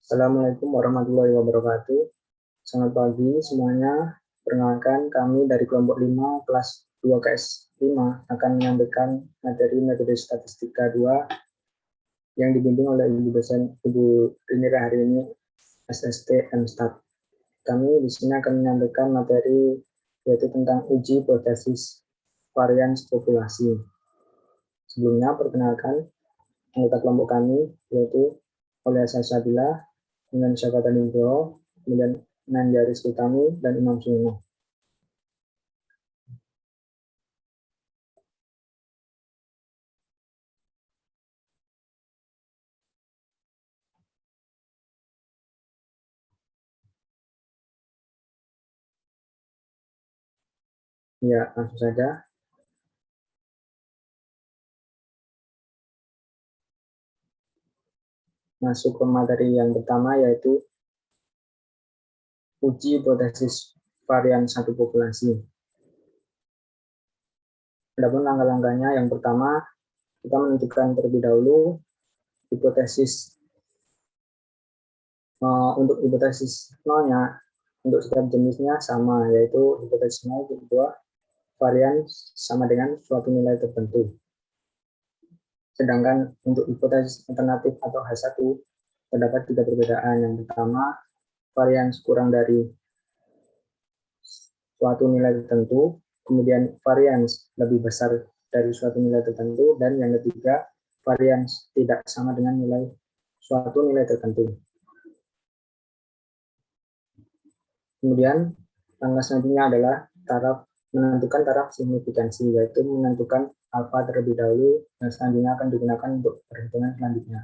Assalamualaikum warahmatullahi wabarakatuh. Selamat pagi semuanya. Perkenalkan, kami dari kelompok 5 kelas 2 KS 5 akan menyampaikan materi metode statistika 2 yang dibimbing oleh Ibu dosen Ibu Rini Raharini SST MStat. Kami di sini akan menyampaikan materi yaitu tentang uji hipotesis varians populasi. Sebelumnya, perkenalkan anggota kelompok kami yaitu Oleh Sabila, kemudian Syafata Ningro, kemudian Nanjaris Utami, dan Imam Suyono. Ya, langsung saja. Masuk ke materi yang pertama, yaitu uji hipotesis varian satu populasi. Adapun langkah-langkahnya, yang pertama, kita menentukan terlebih dahulu hipotesis. Untuk hipotesis nolnya, untuk setiap jenisnya sama, yaitu hipotesis nol kedua varian sama dengan suatu nilai tertentu. Sedangkan untuk hipotesis alternatif atau H1 terdapat tiga perbedaan. Yang pertama, varian kurang dari suatu nilai tertentu, kemudian varian lebih besar dari suatu nilai tertentu, dan yang ketiga, varian tidak sama dengan suatu nilai tertentu. Kemudian langkah selanjutnya adalah menentukan taraf signifikansi, yaitu menentukan alfa terlebih dahulu, dan selanjutnya akan digunakan untuk perhitungan selanjutnya.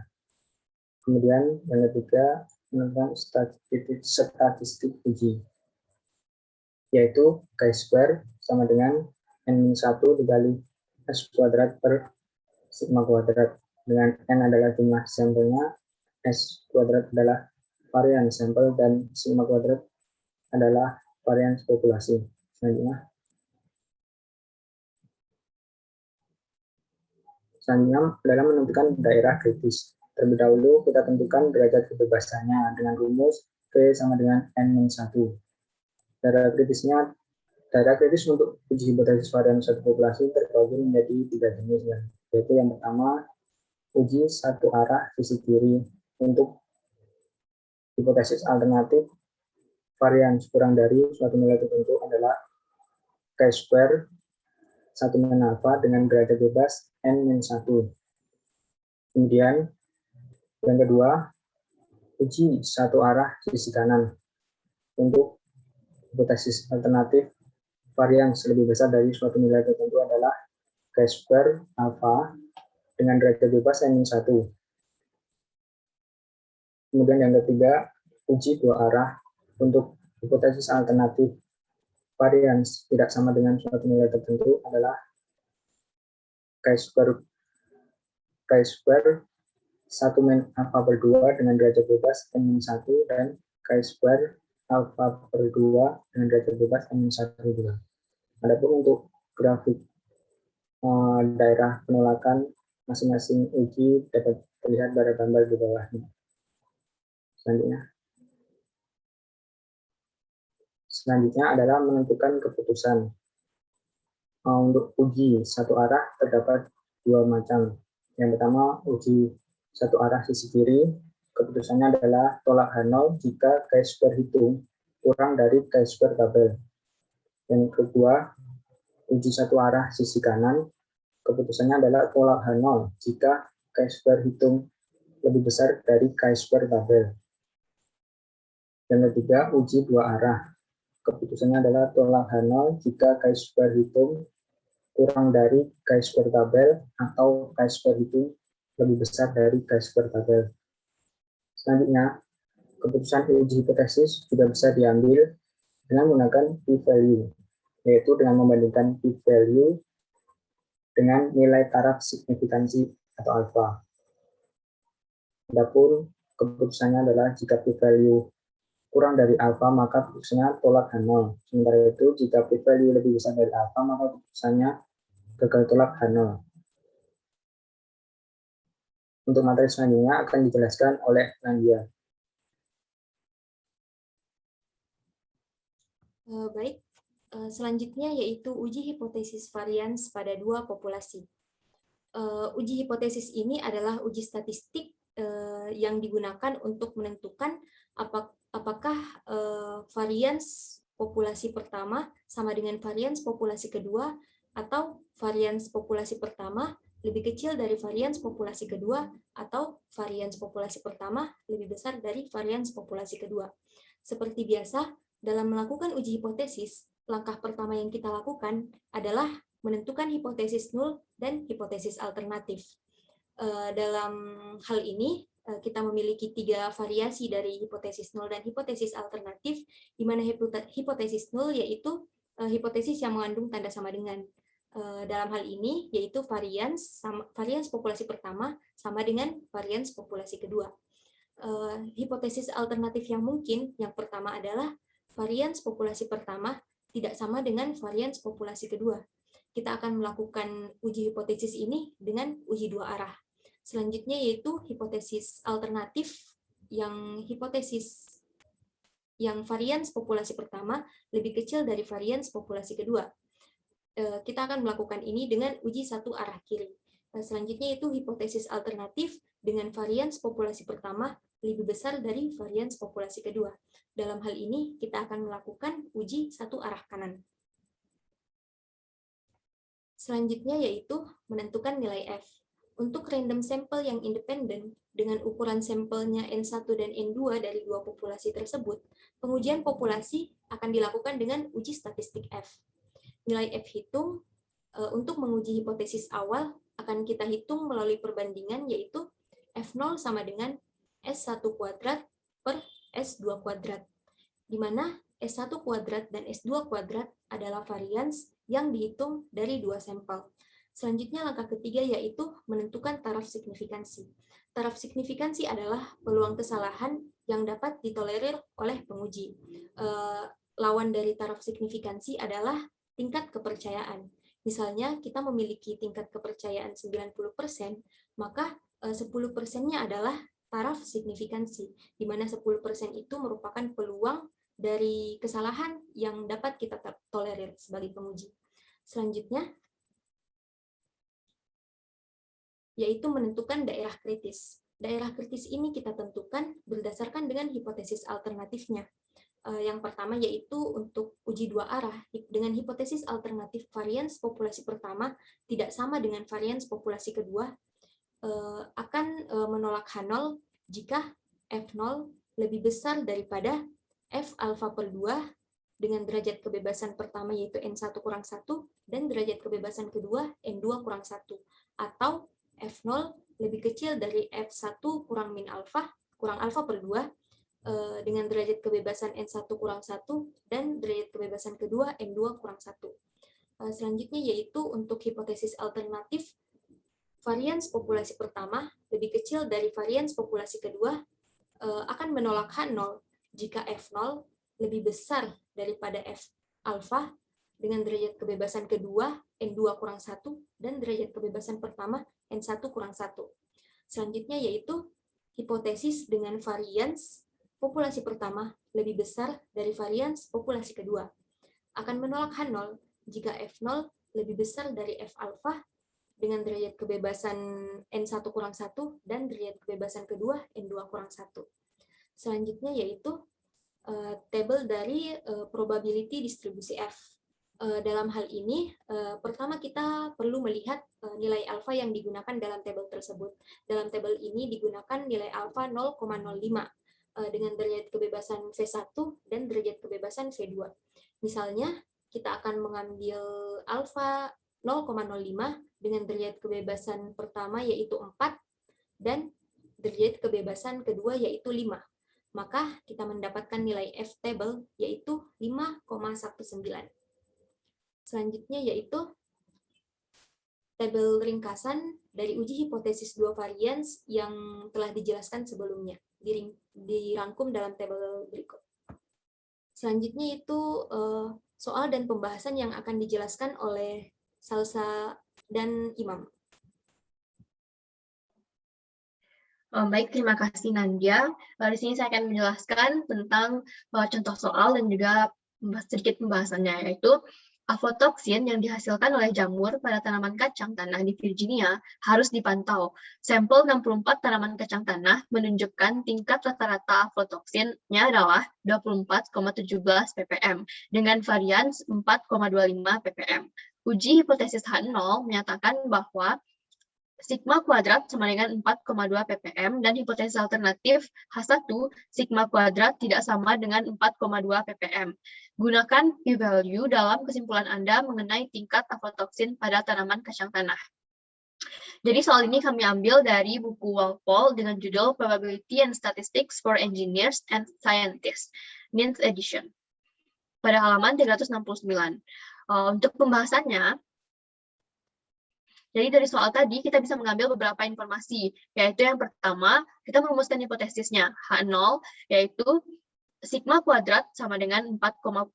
Kemudian yang ketiga, menentukan statistik uji, yaitu chi-square sama dengan n-1 dikali s kuadrat per sigma kuadrat, dengan n adalah jumlah sampelnya, s kuadrat adalah varian sampel, dan sigma kuadrat adalah varian populasi. Selanjutnya adalah menentukan daerah kritis. Terlebih dahulu kita tentukan derajat kebebasannya dengan rumus V sama dengan n-1. Daerah kritis untuk uji hipotesis varian suatu populasi terbagi menjadi tiga jenis, yaitu yang pertama uji satu arah sisi kiri. Untuk hipotesis alternatif varian kurang dari suatu nilai tertentu adalah chi-square 1 min alpha dengan derajat bebas n-1. Kemudian yang kedua, uji satu arah sisi kanan. Untuk hipotesis alternatif varian lebih besar dari suatu nilai tertentu adalah chi-square alpha dengan derajat bebas n-1. Kemudian yang ketiga, uji dua arah. Untuk hipotesis alternatif varian tidak sama dengan suatu nilai tertentu adalah chi-square 1 min alpha per 2 dengan derajat bebas n-1 dan chi-square alpha per 2 dengan derajat bebas n-1 juga. Adapun untuk grafik daerah penolakan masing-masing uji dapat terlihat pada gambar di bawahnya. Selanjutnya adalah menentukan keputusan. Untuk uji satu arah terdapat dua macam. Yang pertama, uji satu arah sisi kiri. Keputusannya adalah tolak H0 jika chi-square hitung kurang dari chi-square tabel. Yang kedua, uji satu arah sisi kanan. Keputusannya adalah tolak H0 jika chi-square hitung lebih besar dari chi-square tabel. Yang ketiga, uji dua arah. Keputusannya adalah tolak H0 jika chi-square hitung kurang dari chi-square tabel atau chi-square hitung lebih besar dari chi-square tabel. Selanjutnya, keputusan uji hipotesis juga bisa diambil dengan menggunakan p-value, yaitu dengan membandingkan p-value dengan nilai taraf signifikansi atau alfa. Adapun keputusannya adalah jika p-value kurang dari alfa, maka keputusannya tolak H0. Sementara itu, jika p-value lebih besar dari alfa, maka keputusannya gagal tolak H0. Untuk materi selanjutnya akan dijelaskan oleh Nandia. Baik, selanjutnya yaitu uji hipotesis varians pada dua populasi. Uji hipotesis ini adalah uji statistik yang digunakan untuk menentukan apakah varians populasi pertama sama dengan varians populasi kedua, atau varians populasi pertama lebih kecil dari varians populasi kedua, atau varians populasi pertama lebih besar dari varians populasi kedua. Seperti biasa, dalam melakukan uji hipotesis, langkah pertama yang kita lakukan adalah menentukan hipotesis nul dan hipotesis alternatif. Dalam hal ini, kita memiliki 3 variasi dari hipotesis nul dan hipotesis alternatif, di mana hipotesis nul yaitu hipotesis yang mengandung tanda sama dengan. Dalam hal ini, yaitu varians populasi pertama sama dengan varians populasi kedua. Hipotesis alternatif yang mungkin, yang pertama adalah varians populasi pertama tidak sama dengan varians populasi kedua. Kita akan melakukan uji hipotesis ini dengan uji dua arah. Selanjutnya yaitu hipotesis alternatif yang varians populasi pertama lebih kecil dari varians populasi kedua. Kita akan melakukan ini dengan uji satu arah kiri. Selanjutnya itu hipotesis alternatif dengan varians populasi pertama lebih besar dari varians populasi kedua. Dalam hal ini, kita akan melakukan uji satu arah kanan. Selanjutnya yaitu menentukan nilai F. Untuk random sampel yang independen, dengan ukuran sampelnya N1 dan N2 dari dua populasi tersebut, pengujian populasi akan dilakukan dengan uji statistik F. Nilai F hitung untuk menguji hipotesis awal akan kita hitung melalui perbandingan, yaitu F0 sama dengan S1 kuadrat per S2 kuadrat, di mana S1 kuadrat dan S2 kuadrat adalah varians yang dihitung dari dua sampel. Selanjutnya langkah ketiga yaitu menentukan taraf signifikansi. Taraf signifikansi adalah peluang kesalahan yang dapat ditolerir oleh penguji. Lawan dari taraf signifikansi adalah tingkat kepercayaan. Misalnya kita memiliki tingkat kepercayaan 90%, maka 10%-nya adalah taraf signifikansi, di mana 10% itu merupakan peluang dari kesalahan yang dapat kita tolerir sebagai penguji. Selanjutnya, yaitu menentukan daerah kritis. Daerah kritis ini kita tentukan berdasarkan dengan hipotesis alternatifnya. Yang pertama yaitu untuk uji dua arah, dengan hipotesis alternatif varians populasi pertama tidak sama dengan varians populasi kedua, akan menolak H0 jika F0 lebih besar daripada F alfa per 2 dengan derajat kebebasan pertama yaitu N1 kurang 1 dan derajat kebebasan kedua N2 kurang 1, atau F0 lebih kecil dari F1 kurang min alfa per 2 dengan derajat kebebasan N1 kurang 1 dan derajat kebebasan kedua N2 kurang 1. Selanjutnya yaitu untuk hipotesis alternatif varians populasi pertama lebih kecil dari varians populasi kedua akan menolak H0 jika F0 lebih besar daripada F alfa dengan derajat kebebasan kedua N2 kurang 1 dan derajat kebebasan pertama N1 kurang 1. Selanjutnya yaitu hipotesis dengan varians populasi pertama lebih besar dari varians populasi kedua akan menolak H0 jika F0 lebih besar dari F alfa dengan derajat kebebasan N1 kurang 1 dan derajat kebebasan kedua N2 kurang 1. Selanjutnya yaitu tabel dari probability distribusi F. Dalam hal ini, pertama kita perlu melihat nilai alfa yang digunakan dalam tabel tersebut. Dalam tabel ini digunakan nilai alfa 0,05 dengan derajat kebebasan V1 dan derajat kebebasan V2. Misalnya, kita akan mengambil alfa 0,05 dengan derajat kebebasan pertama yaitu 4 dan derajat kebebasan kedua yaitu 5. Maka kita mendapatkan nilai F table yaitu 5,19. Selanjutnya yaitu tabel ringkasan dari uji hipotesis dua varians yang telah dijelaskan sebelumnya, dirangkum dalam tabel berikut. Selanjutnya itu soal dan pembahasan yang akan dijelaskan oleh Salsa dan Imam. Baik, terima kasih Nandia. Di sini saya akan menjelaskan tentang contoh soal dan juga sedikit pembahasannya, yaitu aflatoksin yang dihasilkan oleh jamur pada tanaman kacang tanah di Virginia harus dipantau. Sampel 64 tanaman kacang tanah menunjukkan tingkat rata-rata aflatoksinnya adalah 24,17 ppm dengan varian 4,25 ppm. Uji hipotesis H0 menyatakan bahwa sigma kuadrat sama dengan 4,2 ppm dan hipotesis alternatif H1 sigma kuadrat tidak sama dengan 4,2 ppm. Gunakan p-value dalam kesimpulan Anda mengenai tingkat aflatoksin pada tanaman kacang tanah. Jadi soal ini kami ambil dari buku Walpole dengan judul Probability and Statistics for Engineers and Scientists, 9th edition, pada halaman 369. Untuk pembahasannya, jadi dari soal tadi kita bisa mengambil beberapa informasi, yaitu yang pertama, kita merumuskan hipotesisnya, H0, yaitu sigma kuadrat sama dengan 4,2.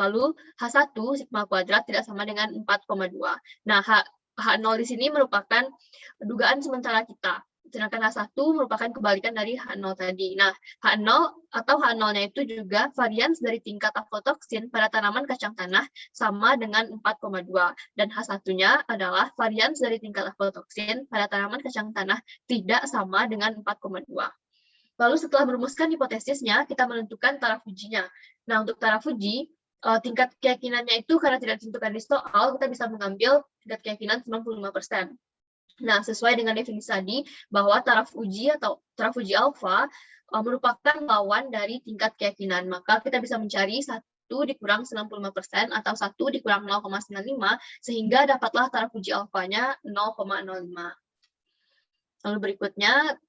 Lalu H1 sigma kuadrat tidak sama dengan 4,2. Nah, H0 di sini merupakan dugaan sementara kita. Sedangkan H1 merupakan kebalikan dari H0 tadi. Nah, H0 atau H0-nya itu juga varians dari tingkat aflatoksin pada tanaman kacang tanah sama dengan 4,2. Dan H1-nya adalah varians dari tingkat aflatoksin pada tanaman kacang tanah tidak sama dengan 4,2. Lalu setelah merumuskan hipotesisnya, kita menentukan taraf ujinya. Nah, untuk taraf uji, tingkat keyakinannya itu karena tidak ditentukan di soal, kita bisa mengambil tingkat keyakinan 95%. Nah, sesuai dengan definisi tadi, bahwa taraf uji atau taraf uji alfa merupakan lawan dari tingkat keyakinan. Maka kita bisa mencari 1 dikurang 95% atau 1 dikurang 0,95, sehingga dapatlah taraf uji alfanya 0,05. Lalu berikutnya,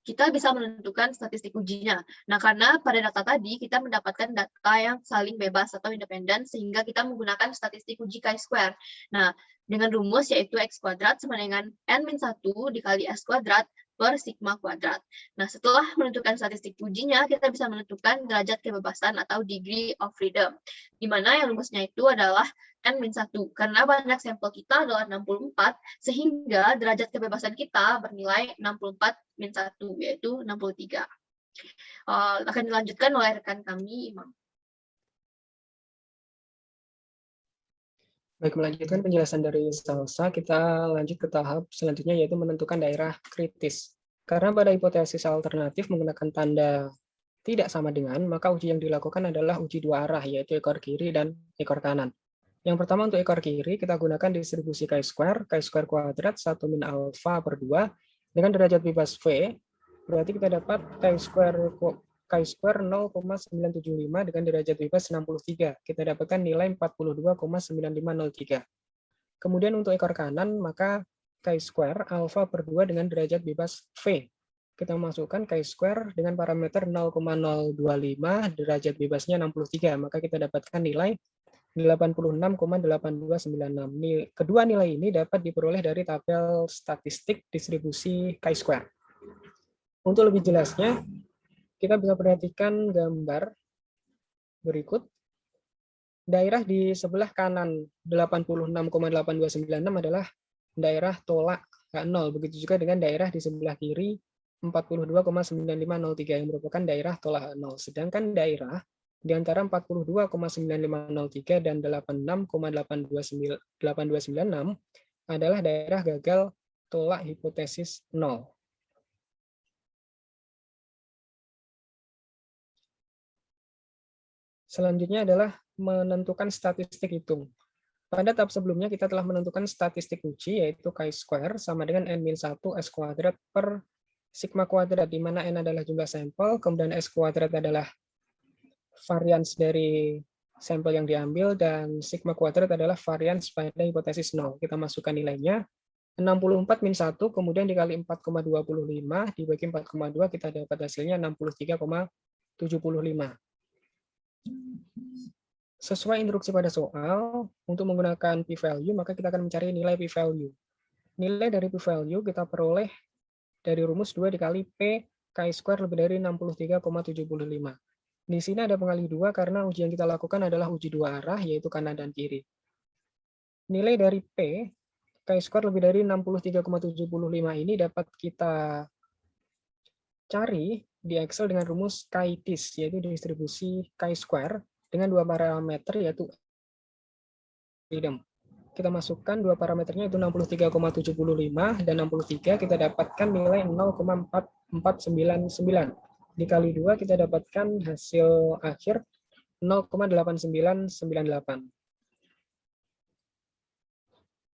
kita bisa menentukan statistik ujinya. Nah, karena pada data tadi kita mendapatkan data yang saling bebas atau independen, sehingga kita menggunakan statistik uji chi-square. Nah, dengan rumus yaitu X kuadrat sama dengan N-1 dikali S kuadrat per sigma kuadrat. Nah, setelah menentukan statistik ujinya, kita bisa menentukan derajat kebebasan atau degree of freedom, di mana yang rumusnya itu adalah N-1. Karena banyak sampel kita adalah 64, sehingga derajat kebebasan kita bernilai 64-1, yaitu 63. Akan dilanjutkan oleh rekan kami, Imam. Baik, melanjutkan penjelasan dari Salsa, kita lanjut ke tahap selanjutnya, yaitu menentukan daerah kritis. Karena pada hipotesis alternatif menggunakan tanda tidak sama dengan, maka uji yang dilakukan adalah uji dua arah, yaitu ekor kiri dan ekor kanan. Yang pertama untuk ekor kiri, kita gunakan distribusi chi-square kuadrat 1 min alfa per 2, dengan derajat bebas V, berarti kita dapat chi-square 0,975 dengan derajat bebas 63. Kita dapatkan nilai 42,9503. Kemudian untuk ekor kanan, maka chi-square alfa per 2 dengan derajat bebas V. Kita masukkan chi-square dengan parameter 0,025, derajat bebasnya 63, maka kita dapatkan nilai 86,8296. Kedua nilai ini dapat diperoleh dari tabel statistik distribusi chi-square. Untuk lebih jelasnya, kita bisa perhatikan gambar berikut. Daerah di sebelah kanan 86,8296 adalah daerah tolak H0. Begitu juga dengan daerah di sebelah kiri 42,9503 yang merupakan daerah tolak H0. Sedangkan daerah di antara 42,9503 dan 86,8296 adalah daerah gagal tolak hipotesis 0. Selanjutnya adalah menentukan statistik hitung. Pada tahap sebelumnya kita telah menentukan statistik uji, yaitu chi-square sama dengan N-1 S kuadrat per sigma kuadrat, di mana N adalah jumlah sampel, kemudian S kuadrat adalah varians dari sampel yang diambil, dan sigma kuadrat adalah varians pada hipotesis 0. Kita masukkan nilainya, 64 min 1, kemudian dikali 4,25, dibagi 4,2, kita dapat hasilnya 63,75. Sesuai instruksi pada soal, untuk menggunakan p-value, maka kita akan mencari nilai p-value. Nilai dari p-value kita peroleh dari rumus 2 dikali p chi-square lebih dari 63,75. Di sini ada pengalih 2 karena uji yang kita lakukan adalah uji dua arah, yaitu kanan dan kiri. Nilai dari p chi-square lebih dari 63,75 ini dapat kita cari di Excel dengan rumus chi-TIS, yaitu distribusi chi-square dengan dua parameter, yaitu freedom. Kita masukkan dua parameternya itu 63,75 dan 63, kita dapatkan nilai 0,4499. Dikali 2 kita dapatkan hasil akhir 0,8998.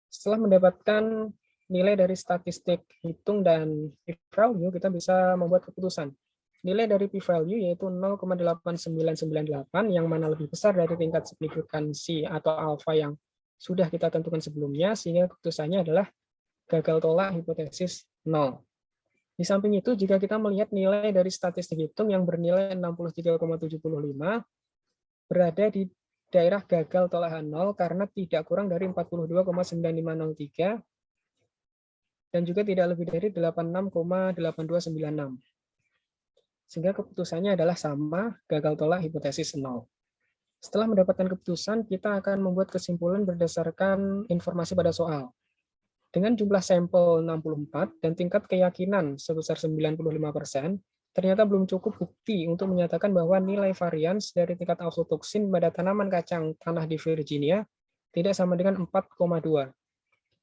Setelah mendapatkan nilai dari statistik hitung dan p-value, kita bisa membuat keputusan. Nilai dari p-value yaitu 0,8998, yang mana lebih besar dari tingkat signifikansi atau alfa yang sudah kita tentukan sebelumnya, sehingga keputusannya adalah gagal tolak hipotesis 0. Di samping itu, jika kita melihat nilai dari statistik hitung yang bernilai 63,75, berada di daerah gagal tolak H0 karena tidak kurang dari 42,9503 dan juga tidak lebih dari 86,8296. Sehingga keputusannya adalah sama, gagal tolak hipotesis 0. Setelah mendapatkan keputusan, kita akan membuat kesimpulan berdasarkan informasi pada soal. Dengan jumlah sampel 64 dan tingkat keyakinan sebesar 95%, ternyata belum cukup bukti untuk menyatakan bahwa nilai varians dari tingkat aflatoksin pada tanaman kacang tanah di Virginia tidak sama dengan 4,2.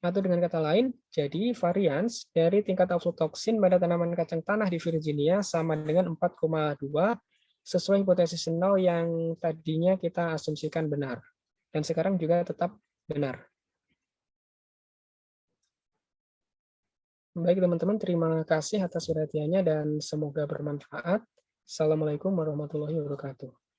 Atau dengan kata lain, jadi varians dari tingkat aflatoksin pada tanaman kacang tanah di Virginia sama dengan 4,2 sesuai hipotesis 0 yang tadinya kita asumsikan benar. Dan sekarang juga tetap benar. Baik teman-teman, terima kasih atas perhatiannya dan semoga bermanfaat. Assalamualaikum warahmatullahi wabarakatuh.